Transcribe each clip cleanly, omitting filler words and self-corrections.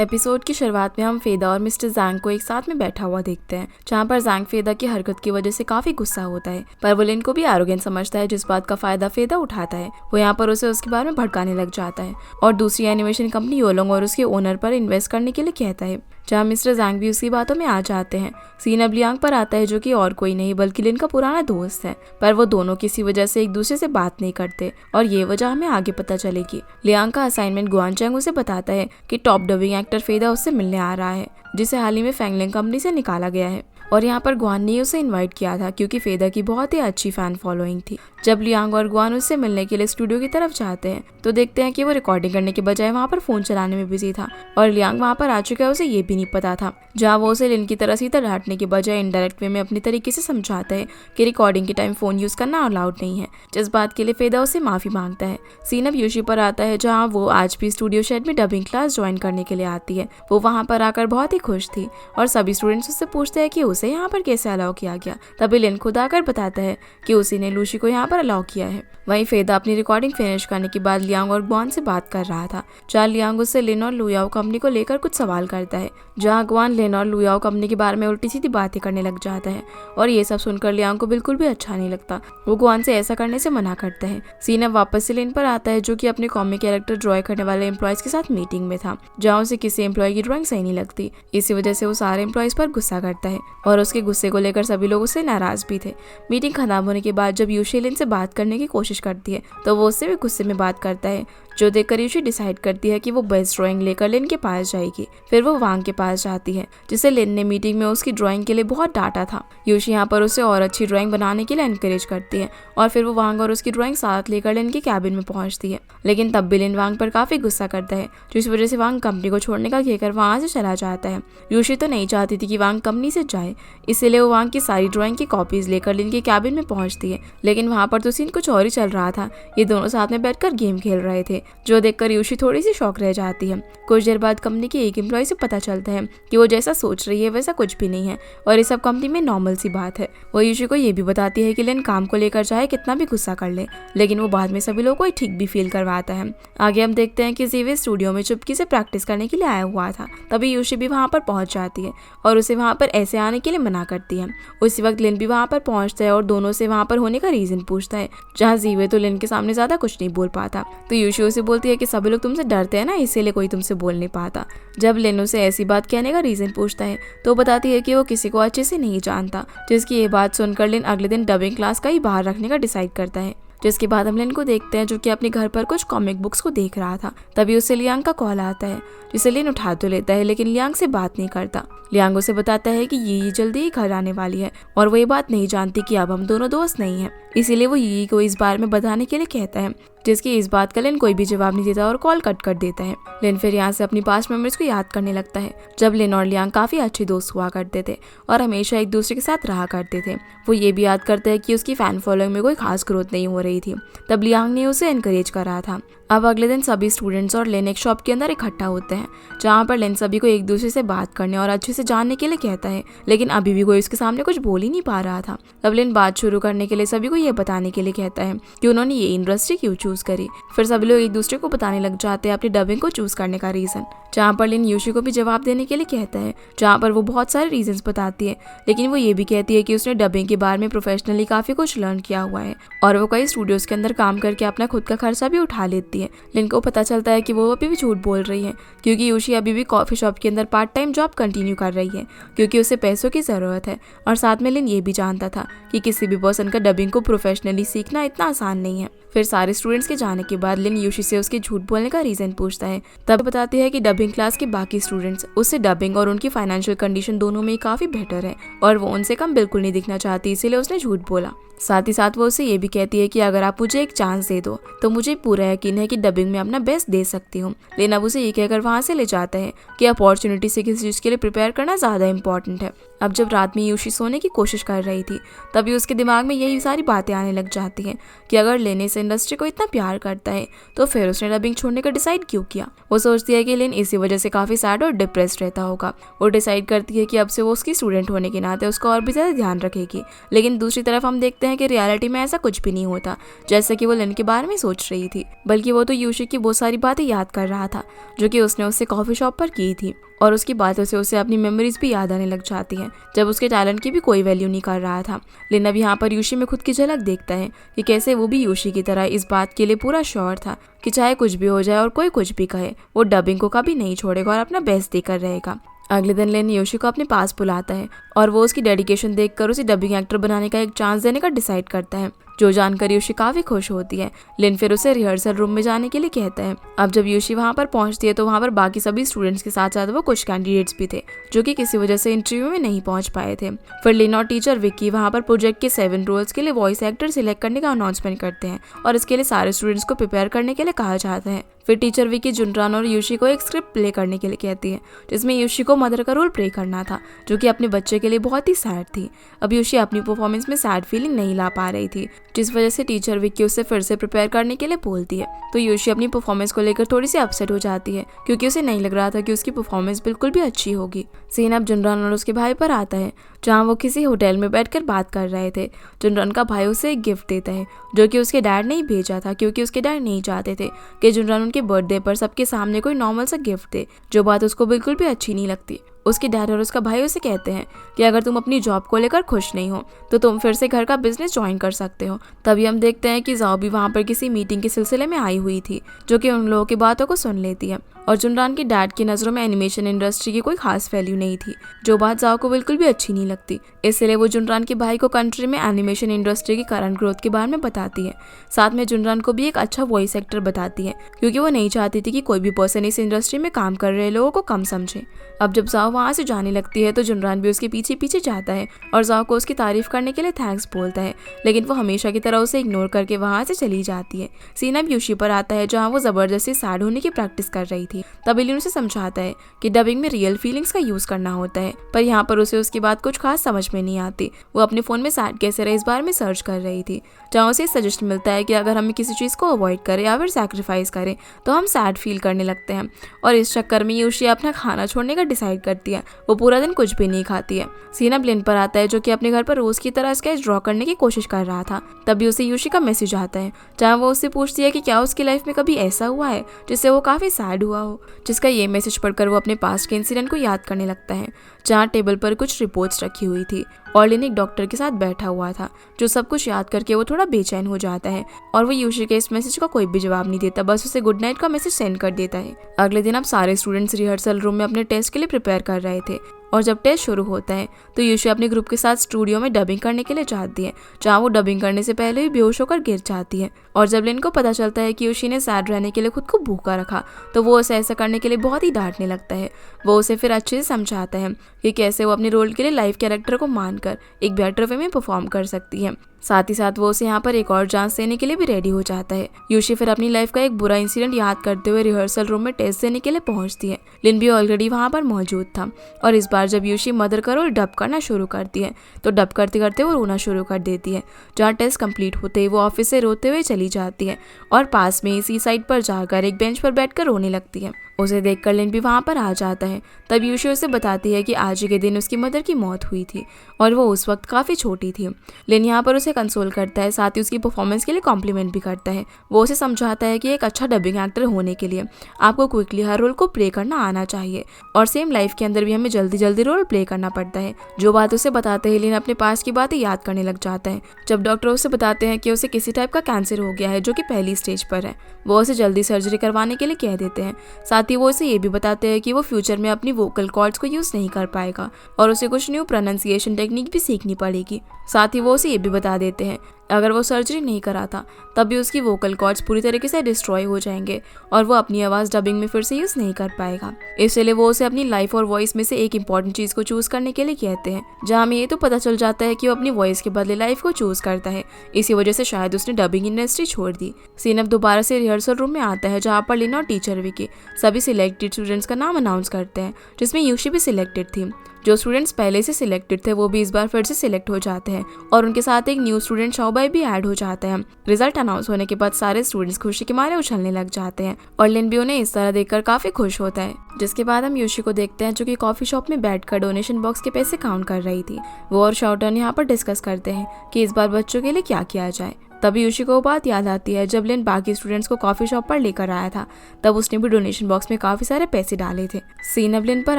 Episode की शुरुआत में हम फेदा और मिस्टर जैंग को एक साथ में बैठा हुआ देखते हैं, जहाँ पर जैंग फेदा की हरकत की वजह से काफी गुस्सा होता है, पर वो लिन को भी एरोगेंट समझता है, जिस बात का फायदा फेदा उठाता है। वो यहाँ पर उसे उसके बारे में भड़काने लग जाता है और दूसरी एनिमेशन कंपनी योलोंग और उसके ओनर पर इन्वेस्ट करने के लिए कहता है, जहाँ मिस्टर जैंग भी उसकी बातों में आ जाते हैं। सीन अब लियांग पर आता है, जो कि और कोई नहीं बल्कि लिन का पुराना दोस्त है, पर वो दोनों किसी वजह से एक दूसरे से बात नहीं करते और ये वजह हमें आगे पता चलेगी। लियांग का असाइनमेंट गुआन चैंग उसे बताता है कि टॉप डबिंग एक्टर फेदा उससे मिलने आ रहा है, जिसे हाल ही में फैंगलिंग कंपनी से निकाला गया है। और यहाँ पर गुआन ने उसे इनवाइट किया था क्योंकि फेदा की बहुत ही अच्छी फैन फॉलोइंग थी। जब लियांग और गुआन उससे मिलने के लिए स्टूडियो की तरफ जाते हैं तो देखते हैं कि वो रिकॉर्डिंग करने के बजाय वहाँ पर फोन चलाने में बिजी था और लियांग वहाँ पर आ चुका है, उसे ये भी नहीं पता था। जहाँ वो उसे लिन की तरह सीधा डांटने के बजाय इनडायरेक्ट वे में अपनी तरीके से समझाता है कि रिकॉर्डिंग के टाइम फोन यूज करना अलाउड नहीं है, जिस बात के लिए फेदा उसे माफी मांगता है। सीन अब यूशी पर आता है, जहाँ वो आज भी स्टूडियो शेड में डबिंग क्लास ज्वाइन करने के लिए आती है। वो वहाँ पर आकर बहुत ही खुश थी और सभी स्टूडेंट्स उससे पूछते हैं कि उसे यहाँ पर कैसे अलाउ किया गया। तभी लिन खुद आकर बताता है कि उसी ने लूशी को यहाँ पर अलाउ किया है। वहीं फेदा अपनी रिकॉर्डिंग फिनिश करने के बाद लियांग और गुआन से बात कर रहा था, जहाँ लियांग उससे लिन और लुयाओ कंपनी को लेकर कुछ सवाल करता है, जहाँ गुआन लिन और लुयाओ कंपनी के बारे में उल्टी सीधी बातें करने लग जाता है और ये सब सुनकर लियांग को बिल्कुल भी अच्छा नहीं लगता। वो गुआन से ऐसा करने से मना करता है। सीन अब वापस से लिन पर आता है, जो कि अपने कॉमिक कैरेक्टर ड्रॉ करने वाले एम्प्लॉयज के साथ मीटिंग में था, जहाँ उसे किसी एम्प्लॉय की ड्रॉइंग सही नहीं लगती। इसी वजह से वो सारे एम्प्लॉयज पर गुस्सा करता है और उसके गुस्से को लेकर सभी लोग उससे नाराज भी थे। मीटिंग खत्म होने के बाद जब यूशी लिन से बात करने की कोशिश करती है तो वो उससे भी गुस्से में बात करता है, जो देखकर यूशी डिसाइड करती है कि वो बेस्ट ड्राइंग लेकर लिन के पास जाएगी। फिर वो वांग के पास जाती है, जिसे लिन ने मीटिंग में उसकी ड्राइंग के लिए बहुत डांटा था। यूशी यहाँ पर उसे और अच्छी ड्राइंग बनाने के लिए एनकरेज करती है और फिर वो वांग और उसकी ड्राइंग साथ लेकर लिन के कैबिन में पहुंचती है। लेकिन तब भी लिन वांग पर काफी गुस्सा करता है, जिस वजह से वांग कंपनी को छोड़ने का कहकर वहां से चला जाता है। यूशी तो नहीं चाहती थी कि वांग कंपनी से जाए, इसीलिए वो वांग की सारी ड्राइंग की कॉपीज लेकर लिन के कैबिन में पहुंचती है। लेकिन वहां पर तो सीन कुछ और ही चल रहा था। ये दोनों साथ में बैठकर गेम खेल रहे थे, जो देखकर यूशी थोड़ी सी शॉक रह जाती है। कुछ देर बाद कंपनी के एक एम्प्लॉय से पता चलता है कि वो जैसा सोच रही है वैसा कुछ भी नहीं है और ये सब कंपनी में नॉर्मल सी बात है। वो यूशी को ये भी बताती है कि लिन काम को लेकर चाहे कितना भी गुस्सा कर ले, लेकिन वो बाद में सभी लोगों को ठीक भी फील करवाता है। आगे हम देखते हैं कि जीवे स्टूडियो में चुपकी से प्रैक्टिस करने के लिए आया हुआ था। तभी यूशी भी वहाँ पर पहुंच जाती है और उसे वहाँ पर ऐसे आने के लिए मना करती है। उसी वक्त लिन भी वहाँ पर पहुंचता है और दोनों से वहाँ पर होने का रीजन पूछता है, जहाँ जीवे तो लिन के सामने ज्यादा कुछ नहीं बोल पाता। तो यूशी उसे बोलती है कि सभी लोग तुमसे डरते हैं ना, इसीलिए कोई तुमसे बोल नहीं पाता। जब लिन उसे ऐसी बात कहने का रीजन पूछता है तो बताती है कि वो किसी को अच्छे से नहीं जानता, जिसकी ये बात सुनकर लिन अगले दिन डबिंग क्लास का ही बाहर रखने का डिसाइड करता है। जिसके बाद हम लिन को देखते हैं, जो कि अपने घर पर कुछ कॉमिक बुक्स को देख रहा था। तभी उसे लियांग का कॉल आता है, जिसे लिन उठा तो लेता है, लेकिन लियांग से बात नहीं करता। लियांग उसे बताता है कि यी जल्दी ही घर आने वाली है और वो ये बात नहीं जानती कि अब हम दोनों दोस्त नहीं हैं। इसीलिए वो यी को इस बारे में बताने के लिए कहता है, जिसकी इस बात का लिन कोई भी जवाब नहीं देता और कॉल कट कर देता है। लिन फिर यहाँ से अपनी पास्ट मेमोरीज को याद करने लगता है, जब लिन और लियांग काफी अच्छे दोस्त हुआ करते थे और हमेशा एक दूसरे के साथ रहा करते थे। वो ये भी याद करता है कि उसकी फैन फॉलोइंग में कोई खास ग्रोथ नहीं हो रही थी, तब लियांग ने उसे एनकरेज करा था। अब अगले दिन सभी स्टूडेंट्स और लिन एक शॉप के अंदर इकट्ठा होते हैं, जहाँ पर लिन सभी को एक दूसरे से बात करने और अच्छे से जानने के लिए कहता है, लेकिन अभी भी कोई उसके सामने कुछ बोल ही नहीं पा रहा था। तब लिन बात शुरू करने के लिए सभी को ये बताने के लिए कहता है कि उन्होंने ये इंडस्ट्री क्यों चूज करी। फिर सभी लोग एक दूसरे को बताने लग जाते हैं अपनी डबिंग को चूज करने का रीजन, जहाँ पर लिन यूशी को भी जवाब देने के लिए कहता है, जहाँ पर वो बहुत सारे रीजंस बताती है। लेकिन वो ये भी कहती है कि उसने डबिंग के बारे में प्रोफेशनली काफी कुछ लर्न किया हुआ है और वो कई स्टूडियोज के अंदर काम करके अपना खुद का खर्चा भी उठा लेती है। लिन को पता चलता है कि वो अभी भी झूठ बोल रही है, क्योंकि यूशी अभी भी कॉफी शॉप के अंदर पार्ट टाइम जॉब कंटिन्यू कर रही है, क्योंकि उसे पैसों की जरूरत है। और साथ में लिन ये भी जानता था कि किसी भी पर्सन का डबिंग को प्रोफेशनली सीखना इतना आसान नहीं है। फिर सारे स्टूडेंट्स के जाने के बाद लिन यूशी से उसके झूठ बोलने का रीजन पूछता है। तब बताती है कि डबिंग क्लास के बाकी स्टूडेंट्स उससे डबिंग और उनकी फाइनेंशियल कंडीशन दोनों में काफी बेटर है और वो उनसे कम बिल्कुल नहीं दिखना चाहती, इसीलिए उसने झूठ बोला। साथ ही साथ वो उसे ये भी कहती है कि अगर आप मुझे एक चांस दे दो तो मुझे पूरा यकीन है कि डबिंग में अपना बेस्ट दे सकती हूँ। लेकिन अब उसे ये कहकर वहाँ से ले जाता है कि अपॉर्चुनिटी से किसी चीज़ के लिए प्रिपेयर करना ज़्यादा इंपॉर्टेंट है। अब जब रात में यूशी सोने की कोशिश कर रही थी, तभी उसके दिमाग में यही सारी बातें आने लग जाती हैं कि अगर लेने से इंडस्ट्री को इतना प्यार करता है, तो फिर उसने डबिंग छोड़ने का डिसाइड क्यों किया। वो सोचती है कि लिन इसी वजह से काफी सैड और डिप्रेस्ड रहता होगा। वो डिसाइड करती है कि अब से वो उसकी स्टूडेंट होने के नाते उसका और भी ज्यादा ध्यान रखेगी। लेकिन दूसरी तरफ हम देखते हैं कि रियलिटी में ऐसा कुछ भी नहीं होता जैसा कि वो लिन के बारे में सोच रही थी, बल्कि वो तो यूशी की बहुत सारी बातें याद कर रहा था जो कि उसने उससे कॉफी शॉप पर की थी, और उसकी बातों से उसे अपनी मेमोरीज भी याद आने लग जाती हैं जब उसके टैलेंट की भी कोई वैल्यू नहीं कर रहा था। लिन अब यहाँ पर यूशी में खुद की झलक देखता है कि कैसे वो भी यूशी की तरह इस बात के लिए पूरा श्योर था कि चाहे कुछ भी हो जाए और कोई कुछ भी कहे, वो डबिंग को कभी नहीं छोड़ेगा और अपना बेस्ट देकर रहेगा। अगले दिन लिन यूशी को अपने पास बुलाता है और वो उसकी डेडिकेशन देखकर उसे डबिंग एक्टर बनाने का एक चांस देने का डिसाइड करता है, जो जानकर यूशी काफी खुश होती है। लिन फिर उसे रिहर्सल रूम में जाने के लिए कहता है। अब जब यूशी वहाँ पर पहुँचती है तो वहाँ पर बाकी सभी स्टूडेंट्स के साथ साथ वो कुछ कैंडिडेट्स भी थे जो कि किसी वजह से इंटरव्यू में नहीं पहुँच पाए थे। फिर लिन और टीचर विक्की वहाँ पर प्रोजेक्ट के 7 रोल्स के लिए वॉइस एक्टर सिलेक्ट करने का अनाउंसमेंट करते हैं और इसके लिए सारे स्टूडेंट्स को प्रिपेयर करने के लिए कहा जाता है। फिर टीचर विक्की जुनरान और यूशी को एक स्क्रिप्ट प्ले करने के लिए कहती है जिसमें यूशी को मदर का रोल प्ले करना था, जो कि अपने बच्चे के लिए बहुत ही सैड थी। अब यूशी अपनी परफॉर्मेंस में सैड फीलिंग नहीं ला पा रही थी, जिस वजह से टीचर विक्की उसे फिर से प्रिपेयर करने के लिए बोलती है। तो यूशी अपनी परफॉर्मेंस को लेकर थोड़ी सी अपसेट हो जाती है क्योंकि उसे नहीं लग रहा था कि उसकी परफॉर्मेंस बिल्कुल भी अच्छी होगी। सीन अब जुनरान और उसके भाई पर आता है जहाँ वो किसी होटल में बैठकर बात कर रहे थे। जुनरान का भाई उसे एक गिफ्ट देता है जो कि उसके डैड ने ही भेजा था, क्योंकि उसके डैड नहीं चाहते थे कि जुनरान उनके बर्थडे पर सबके सामने कोई नॉर्मल सा गिफ्ट दे, जो बात उसको बिल्कुल भी अच्छी नहीं लगती। उसके डैड और उसका भाई उसे कहते हैं कि अगर तुम अपनी जॉब को लेकर खुश नहीं हो तो तुम फिर से घर का बिजनेस ज्वाइन कर सकते हो। तभी हम देखते हैं कि जाओ भी वहाँ पर किसी मीटिंग के सिलसिले में आई हुई थी, जो कि उन लोगों की बातों को सुन लेती है। और जुनरान के डैड की नज़रों में एनिमेशन इंडस्ट्री की कोई खास वैल्यू नहीं थी, जो बात जाओ को बिल्कुल भी अच्छी नहीं लगती। इसलिए वो जुनरान के भाई को कंट्री में एनिमेशन इंडस्ट्री की करंट ग्रोथ के बारे में बताती है। साथ में जुनरान को भी एक अच्छा वॉइस एक्टर बताती है, क्योंकि वो नहीं चाहती थी कि कोई भी पर्सन इस इंडस्ट्री में काम कर रहे लोगों को कम समझे। अब जब जाओ वहाँ से जाने लगती है तो जुनरान भी उसके पीछे पीछे जाता है और जाओ को उसकी तारीफ करने के लिए थैंक्स बोलता है, लेकिन वो हमेशा की तरह उसे इग्नोर करके वहाँ से चली जाती है। सीन अब यूशी पर आता है जहाँ वो जबरदस्ती सैड होने की प्रैक्टिस कर रही थी। तभी लिन उसे समझाता है कि डबिंग में रियल फीलिंग्स का यूज करना होता है, पर यहाँ पर उसे उसकी बात कुछ खास समझ में नहीं आती। वो अपने फोन में सैड कैसे रहे इस बारे में सर्च कर रही थी, जहाँ उसे सजेस्ट मिलता है कि अगर हमें किसी चीज़ को अवॉइड करें या फिर सैक्रिफाइस करें तो हम सैड फील करने लगते हैं। और इस चक्कर में यूशी अपना खाना छोड़ने का डिसाइड करती है। वो पूरा दिन कुछ भी नहीं खाती है। सीन अब लिन पर आता है जो कि अपने घर पर रोज की तरह स्केच ड्रॉ करने की कोशिश कर रहा था। तभी उसे यूशी का मैसेज आता है जहाँ वो उससे पूछती है कि क्या उसकी लाइफ में कभी ऐसा हुआ है जिससे वो काफी सैड हुआ हो। जिसका ये मैसेज पढ़कर वो अपने पास्ट के इंसिडेंट को याद करने लगता है, जहाँ टेबल पर कुछ रिपोर्ट्स रखी हुई थी और लिन एक डॉक्टर के साथ बैठा हुआ था, जो सब कुछ याद करके वो थोड़ा बेचैन हो जाता है। और वो यूशी के इस मैसेज का कोई भी जवाब नहीं देता, बस उसे गुड नाइट का मैसेज सेंड कर देता है। अगले दिन अब सारे स्टूडेंट्स रिहर्सल रूम में अपने टेस्ट के लिए प्रिपेयर कर रहे थे और जब टेस्ट शुरू होता है तो यूशी अपने ग्रुप के साथ स्टूडियो में डबिंग करने के लिए जाती है, जहाँ वो डबिंग करने से पहले ही बेहोश होकर गिर जाती है। और जब लिन को पता चलता है कि यूशी ने सैड रहने के लिए खुद को भूखा रखा तो वो उसे ऐसा करने के लिए बहुत ही डांटने लगता है। वो उसे फिर अच्छे से समझाता है कि कैसे वो अपने रोल के लिए लाइव कैरेक्टर को मानकर एक बेटर वे में परफॉर्म कर सकती है। साथ ही साथ वो उसे यहाँ पर एक और चांस देने के लिए भी रेडी हो जाता है। यूशी फिर अपनी लाइफ का एक बुरा इंसिडेंट याद करते हुए रिहर्सल रूम में टेस्ट देने के लिए पहुंचती है। लिन भी ऑलरेडी वहाँ पर मौजूद था और इस बार जब यूशी मदर का रोल डब करना शुरू करती है तो डब करते करते वो रोना शुरू कर देती है, जहाँ टेस्ट कंप्लीट होते ही वो ऑफिस से रोते हुए चली जाती है और पास में इसी साइड पर जाकर एक बेंच पर बैठकर रोने लगती है। उसे देखकर लिन भी वहाँ पर आ जाता है। तब यूशी उसे बताती है कि आज ही के दिन उसकी मदर की मौत हुई थी और वो उस वक्त काफ़ी छोटी थी। लिन यहाँ पर उसे कंसोल करता है, साथ ही उसकी परफॉर्मेंस के लिए कॉम्प्लीमेंट भी करता है। वो उसे समझाता है कि एक अच्छा डबिंग एक्टर होने के लिए आपको क्विकली हर रोल को प्ले करना आना चाहिए और सेम लाइफ के अंदर भी हमें जल्दी जल्दी रोल प्ले करना पड़ता है। जो बात उसे बताते ही लिन अपने पास की बातें याद करने लग जाता है। जब डॉक्टर उसे बताते हैं कि उसे किसी टाइप का कैंसर हो गया है जो कि पहली स्टेज पर है, वो उसे जल्दी सर्जरी करवाने के लिए कह देते हैं। साथ ही वो उसे ये भी बताते हैं कि वो फ्यूचर में अपनी वोकल कॉर्ड्स को यूज़ नहीं कर पाएगा और उसे कुछ न्यू प्रोनाउंसिएशन टेक्निक भी सीखनी पड़ेगी। साथ ही वो उसे ये भी बता देते हैं अगर वो सर्जरी नहीं कराता तब भी उसकी वोकल कॉर्ड्स पूरी तरीके से डिस्ट्रॉय हो जाएंगे और वो अपनी आवाज़ डबिंग में फिर से यूज़ नहीं कर पाएगा। इसलिए वो उसे अपनी लाइफ और वॉइस में से एक इंपॉर्टेंट चीज़ को चूज़ करने के लिए कहते हैं, जहाँ में ये तो पता चल जाता है कि वो अपनी वॉइस के बदले लाइफ को चूज़ करता है। इसी वजह से शायद उसने डबिंग इंडस्ट्री छोड़ दी। सीन अब दोबारा से रिहर्सल रूम में आता है, जहाँ पर लिन और टीचर विकी सभी सिलेक्टेड स्टूडेंट्स का नाम अनाउंस करते हैं, जिसमें यूशी भी सिलेक्टेड थी। जो स्टूडेंट्स पहले से सिलेक्टेड थे वो भी इस बार फिर से सिलेक्ट हो जाते हैं और उनके साथ एक न्यू स्टूडेंट शाओबाई भी ऐड हो जाता है। रिजल्ट अनाउंस होने के बाद सारे स्टूडेंट्स खुशी के मारे उछलने लग जाते हैं और लिन भी उन्हें इस तरह देखकर काफी खुश होता है। जिसके बाद हम यूशी को देखते हैं जो कि कॉफी शॉप में बैठकर डोनेशन बॉक्स के पैसे काउंट कर रही थी। वो और शाओटन यहाँ पर डिस्कस करते हैं कि इस बार बच्चों के लिए क्या किया जाए। तभी यूशी को बात याद आती है जब लिन बाकी स्टूडेंट्स को कॉफी शॉप पर लेकर आया था, तब उसने भी डोनेशन बॉक्स में काफी सारे पैसे डाले थे। सीन अब लिन पर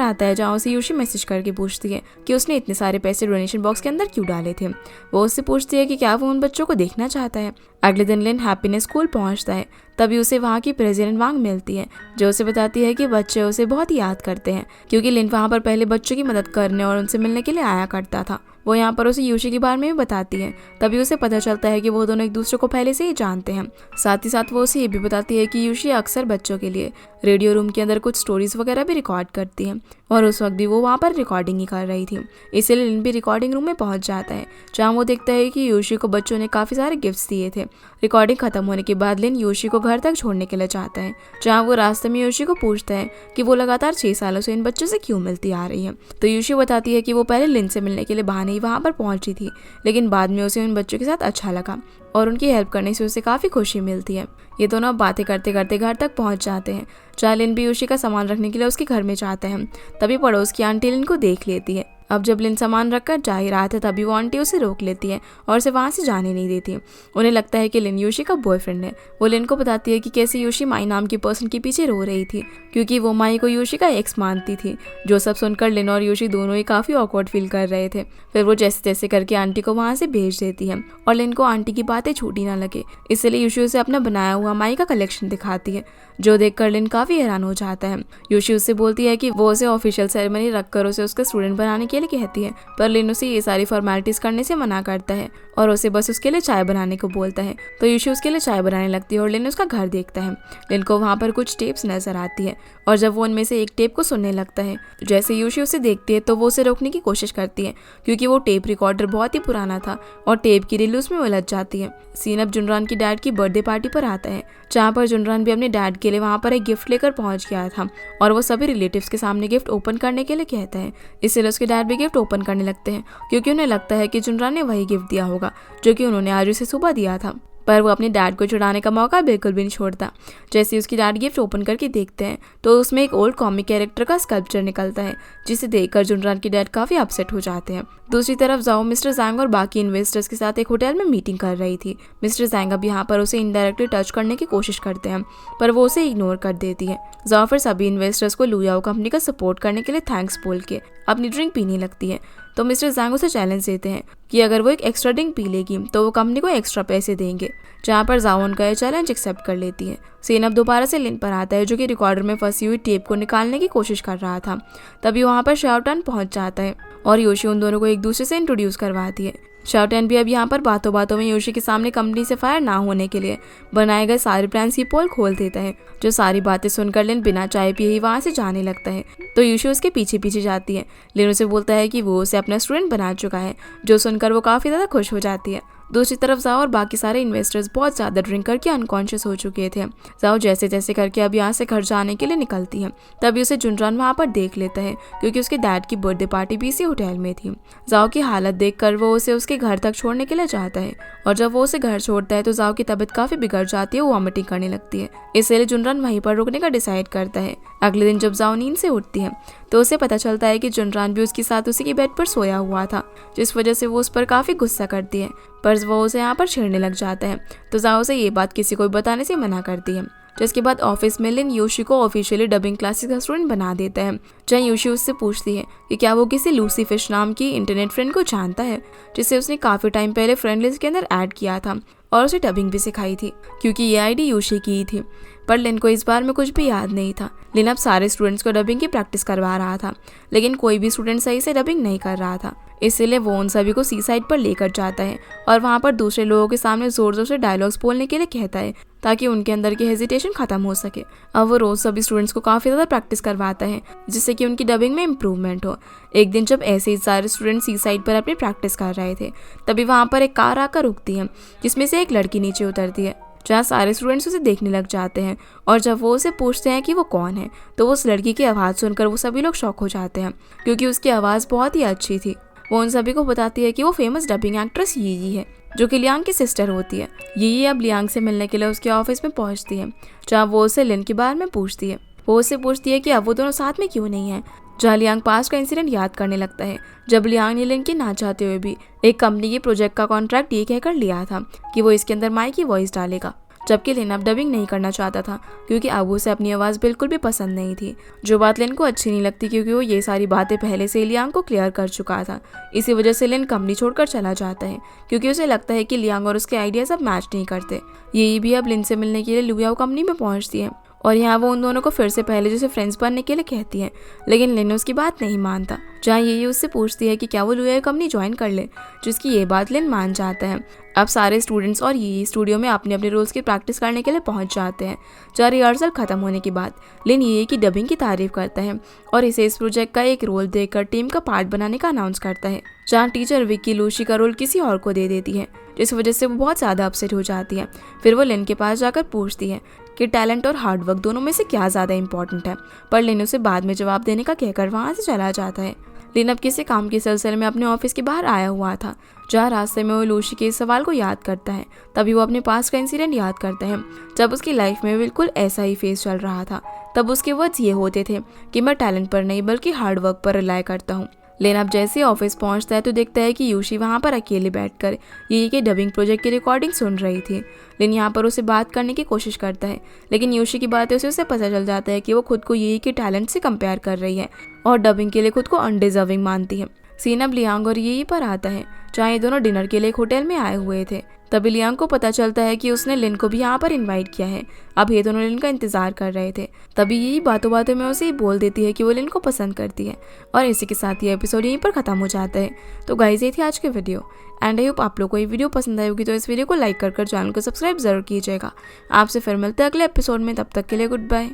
आता है जहाँ उसे यूशी मैसेज करके पूछती है कि उसने इतने सारे पैसे डोनेशन बॉक्स के अंदर क्यों डाले थे। वो उससे पूछती है कि क्या वो उन बच्चों को देखना चाहता है। अगले दिन लिन हैप्पीनेस स्कूल पहुंचता है, तभी उसे वहाँ की प्रेसिडेंट वांग मिलती है जो उसे बताती है कि बच्चे उसे बहुत याद करते हैं क्योंकि लिन वहाँ पर पहले बच्चों की मदद करने और उनसे मिलने के लिए आया करता था। वो यहाँ पर उसे यूशी के बारे में भी बताती है। तभी उसे पता चलता है कि वो दोनों एक दूसरे को पहले से ही जानते हैं। साथ ही साथ वो उसे ये भी बताती है कि यूशी अक्सर बच्चों के लिए रेडियो रूम के अंदर कुछ स्टोरीज वगैरह भी रिकॉर्ड करती है और उस वक्त भी वो वहाँ पर रिकॉर्डिंग ही कर रही थी। इसलिए लिन भी रिकॉर्डिंग रूम में पहुंच जाता है जहाँ वो देखता है कि यूशी को बच्चों ने काफी सारे गिफ्ट्स दिए थे। रिकॉर्डिंग खत्म होने के बाद लिन यूशी को घर तक छोड़ने के लिए जाता है, जहाँ वो रास्ते में यूशी को पूछता है कि वो लगातार 6 सालों से इन बच्चों से क्यों मिलती आ रही है। तो यूशी बताती है कि वो पहले लिन से मिलने के लिए बहाने ही वहाँ पर पहुंची थी, लेकिन बाद में उसे उन बच्चों के साथ अच्छा लगा और उनकी हेल्प करने से उसे काफ़ी खुशी मिलती है। ये दोनों अब बातें करते करते घर तक पहुंच जाते हैं, जहाँ लिन भी यूशी का सामान रखने के लिए उसके घर में जाता है। तभी पड़ोस की आंटी लिन को देख लेती है। अब जब लिन सामान रखकर जा ही रहा था तभी वो आंटी उसे रोक लेती है और उसे वहाँ से जाने नहीं देती। उन्हें लगता है कि लिन यूशी का बॉयफ्रेंड है। वो लिन को बताती है कि कैसे यूशी माई नाम की पर्सन के पीछे रो रही थी क्योंकि वो माई को यूशी का एक्स मानती थी। जो सब सुनकर लिन और यूशी दोनों ही काफ़ी ऑकवर्ड फील कर रहे थे। फिर वो जैसे तैसे करके आंटी को वहाँ से भेज देती है और लिन को आंटी की बातें छूटी ना लगे, इसलिए यूशी उसे अपना बनाया हुआ माई का कलेक्शन दिखाती है, जो देखकर लिन काफ़ी हैरान हो जाता है। यूशी उससे बोलती है कि वो उसे ऑफिशियल सेरेमनी रखकर उसे उसका स्टूडेंट बनाने के लिए कहती है, पर लिन उसे ये सारी फॉर्मेलिटीज करने से मना करता है और उसे बस उसके लिए चाय बनाने को बोलता है। तो यूशी उसके लिए चाय बनाने लगती है और लिन उसका घर देखता है। लिन को वहाँ पर कुछ टेप्स नजर आती है और जब वो उनमें से एक टेप को सुनने लगता है, जैसे यूशी उसे देखती है तो वो उसे रोकने की कोशिश करती है क्योंकि वो टेप रिकॉर्डर बहुत ही पुराना था और टेप की रील उसमें उलझ जाती है। सीन अब जुनरान की डैड की बर्थडे पार्टी पर आता है, जहाँ पर जुनरान भी अपने डैड के लिए वहाँ पर एक गिफ्ट लेकर पहुँच गया था और वो सभी रिलेटिव्स के सामने गिफ्ट ओपन करने के लिए कहता है। इसलिए उसके डैड भी गिफ्ट ओपन करने लगते हैं क्योंकि उन्हें लगता है कि जुनरान ने वही गिफ्ट दिया होगा जो कि उन्होंने आज उसे सुबह दिया था। पर वो अपने डैड को छुड़ाने का मौका बिल्कुल भी नहीं छोड़ता। जैसे ही उसकी डैड गिफ्ट ओपन करके देखते हैं तो उसमें एक ओल्ड कॉमिक कैरेक्टर का स्कल्पचर निकलता है, जिसे देखकर जुनरान की डैड काफ़ी अपसेट हो जाते हैं। दूसरी तरफ जाओ मिस्टर जैंग और बाकी इन्वेस्टर्स के साथ एक होटल में मीटिंग कर रही थी। मिस्टर जैंग अब यहाँ पर उसे इनडायरेक्टली टच करने की कोशिश करते हैं, पर वो उसे इग्नोर कर देती है। जाओ फिर सभी इन्वेस्टर्स को लुयाओ कंपनी का सपोर्ट करने के लिए थैंक्स बोल के अपनी ड्रिंक पीने लगती है। तो मिस्टर जैंग उसे चैलेंज देते हैं कि अगर वो एक एक्स्ट्रा ड्रिंक पी लेगी तो वो कंपनी को एक्स्ट्रा पैसे देंगे, जहाँ पर जाओ उनका ये चैलेंज एक्सेप्ट कर लेती है। सीन अब दोबारा से लिन पर आता है जो कि रिकॉर्डर में फंसी हुई टेप को निकालने की कोशिश कर रहा था। तभी वहाँ पर शाओटन पहुँच जाता है और योशी उन दोनों को एक दूसरे से इंट्रोड्यूस करवाती है। शाओटन भी अब यहाँ पर बातों बातों में योशी के सामने कंपनी से फायर ना होने के लिए बनाए गए सारे प्लान्स की पोल खोल देता है, जो सारी बातें सुनकर लिन बिना चाय पिए ही वहाँ से जाने लगता है। तो योशी उसके पीछे पीछे जाती है। लिन उसे बोलता है कि वो उसे अपना स्टूडेंट बना चुका है, जो सुनकर वो काफ़ी ज़्यादा खुश हो जाती है। दूसरी तरफ जाओ और बाकी सारे इन्वेस्टर्स बहुत ज़्यादा ड्रिंक करके अनकॉन्शियस हो चुके थे। जाओ जैसे तैसे करके अब यहाँ से घर जाने के लिए निकलती है। तभी उसे जुनरान वहाँ पर देख लेता है क्योंकि उसके डैड की बर्थडे पार्टी भी इसी होटल में थी। जाओ की हालत देखकर वो उसे उसके घर तक छोड़ने के लिए जाता है और जब वो उसे घर छोड़ता है तो जाओ की तबीयत काफ़ी बिगड़ जाती है, वो वॉमिटिंग करने लगती है। इसलिए जुनरान वहीं पर रुकने का डिसाइड करता है। अगले दिन जब जाओ नींद से उठती है तो उसे पता चलता है कि जुनरान भी उसके साथ उसी के बेड पर सोया हुआ था, जिस वजह से वो उस पर काफ़ी गुस्सा करती है, पर वो उसे यहाँ पर छेड़ने लग जाता है। तो जाओ से ये बात किसी को बताने से मना करती है। जिसके बाद ऑफिस में लिन योशी को ऑफिशियली डबिंग क्लासेस का स्टूडेंट बना देता है, जहाँ योशी उससे पूछती है कि क्या वो किसी लूसी फिश नाम की इंटरनेट फ्रेंड को जानता है, जिसे उसने काफ़ी टाइम पहले फ्रेंड लिस्ट के अंदर ऐड किया था और उसे डबिंग भी सिखाई थी, क्योंकि ये आईडी योशी की ही थी। पर लिन को इस बार में कुछ भी याद नहीं था। लिन अब सारे स्टूडेंट्स को डबिंग की प्रैक्टिस करवा रहा था, लेकिन कोई भी स्टूडेंट सही से डबिंग नहीं कर रहा था। इसलिए वो उन सभी को सी साइड पर लेकर जाता है और वहाँ पर दूसरे लोगों के सामने जोर जोर से डायलॉग्स बोलने के लिए कहता है, ताकि उनके अंदर की हेजिटेशन खत्म हो सके। अब वो रोज सभी स्टूडेंट्स को काफ़ी ज़्यादा प्रैक्टिस करवाता है, जिससे कि उनकी डबिंग में इम्प्रूवमेंट हो। एक दिन जब ऐसे ही सारे स्टूडेंट्स सी साइड पर अपनी प्रैक्टिस कर रहे थे, तभी वहाँ पर एक कार आकर रुकती है, जिसमें से एक लड़की नीचे उतरती है। जहाँ सारे स्टूडेंट्स उसे देखने लग जाते हैं और जब वो उसे पूछते हैं कि वो कौन है तो वो उस लड़की की आवाज़ सुनकर वो सभी लोग शॉक हो जाते हैं क्योंकि उसकी आवाज़ बहुत ही अच्छी थी। वो उन सभी को बताती है कि वो फेमस डबिंग एक्ट्रेस यी है जो कि लियांग की सिस्टर होती है। यी अब लियांग से मिलने के लिए उसके ऑफिस में पहुंचती है जहाँ वो उसे लिन के बारे में पूछती है। वो उससे पूछती है कि अब वो दोनों साथ में क्यों नहीं है, जहाँ लियांग पास्ट का इंसिडेंट याद करने लगता है जब लियांग ने लिन के ना चाहते हुए भी एक कंपनी के प्रोजेक्ट का कॉन्ट्रैक्ट ये कहकर लिया था कि वो इसके अंदर माई की वॉइस डालेगा, जबकि लिन अब डबिंग नहीं करना चाहता था क्योंकि अब उसे अपनी आवाज़ बिल्कुल भी पसंद नहीं थी, जो बात लिन को अच्छी नहीं लगती क्योंकि वो ये सारी बातें पहले से लियांग को क्लियर कर चुका था। इसी वजह से लिन कंपनी छोड़कर चला जाता है क्योंकि उसे लगता है कि लियांग और उसके आइडियाज अब मैच नहीं करते। यही भी अब लिन से मिलने के लिए लुयाओ कंपनी में पहुंचती है और यहाँ वो उन दोनों को फिर से पहले जैसे फ्रेंड्स बनने के लिए कहती है, लेकिन लिन उसकी बात नहीं मानता। जहाँ ये उससे पूछती है कि क्या वो लुयाओ कंपनी ज्वाइन कर ले, जिसकी ये बात लिन मान जाता है। अब सारे स्टूडेंट्स और ये स्टूडियो में अपने अपने रोल्स की प्रैक्टिस करने के लिए पहुंच जाते हैं। जहाँ रिहर्सल खत्म होने के बाद लिन ये की डबिंग की तारीफ करता है और इसे इस प्रोजेक्ट का एक रोल देकर टीम का पार्ट बनाने का अनाउंस करता है। जहाँ टीचर विक्की लूसी का रोल किसी और को दे देती है, जिस वजह से वो बहुत ज़्यादा अपसेट हो जाती है। फिर वो लिन के पास जाकर पूछती है कि टैलेंट और हार्डवर्क दोनों में से क्या ज़्यादा इंपॉर्टेंट है, पर लिन उसे बाद में जवाब देने का कहकर वहाँ से चला जाता है। लिन अब किसी काम के सिलसिले में अपने ऑफिस के बाहर आया हुआ था, जहाँ रास्ते में वो लूसी के इस सवाल को याद करता है। तभी वो अपने पास का इंसिडेंट याद करता है जब उसकी लाइफ में बिल्कुल ऐसा ही फेस चल रहा था। तब उसके वर्ड्स ये होते थे कि मैं टैलेंट पर नहीं बल्कि हार्डवर्क पर रिलाय करता हूँ। लेन अब जैसे ऑफिस पहुंचता है तो देखता है कि यूशी वहां पर अकेले बैठकर ये के डबिंग प्रोजेक्ट की रिकॉर्डिंग सुन रही थी। लेन यहाँ पर उसे बात करने की कोशिश करता है, लेकिन यूशी की बातें उसे पता चल जाता है कि वो खुद को ये के टैलेंट से कंपेयर कर रही है और डबिंग के लिए खुद को अनडिजर्विंग मानती है। सीन अब लियांग और यही पर आता है, जहाँ ये दोनों डिनर के लिए एक होटल में आए हुए थे। तभी लियांग को पता चलता है कि उसने लिन को भी यहाँ पर इनवाइट किया है। अब ये दोनों लिन का इंतजार कर रहे थे। तभी यही बातों बातों में उसे बोल देती है कि वो लिन को पसंद करती है और इसी के साथ ये एपिसोड यहीं पर खत्म हो जाता है। तो गाइस ये थी आज की वीडियो एंड आई होप आप लोग को ये वीडियो पसंद आई होगी, तो इस वीडियो को लाइक कर चैनल को सब्सक्राइब जरूर कीजिएगा। आपसे फिर मिलते हैं अगले एपिसोड में, तब तक के लिए गुड बाय।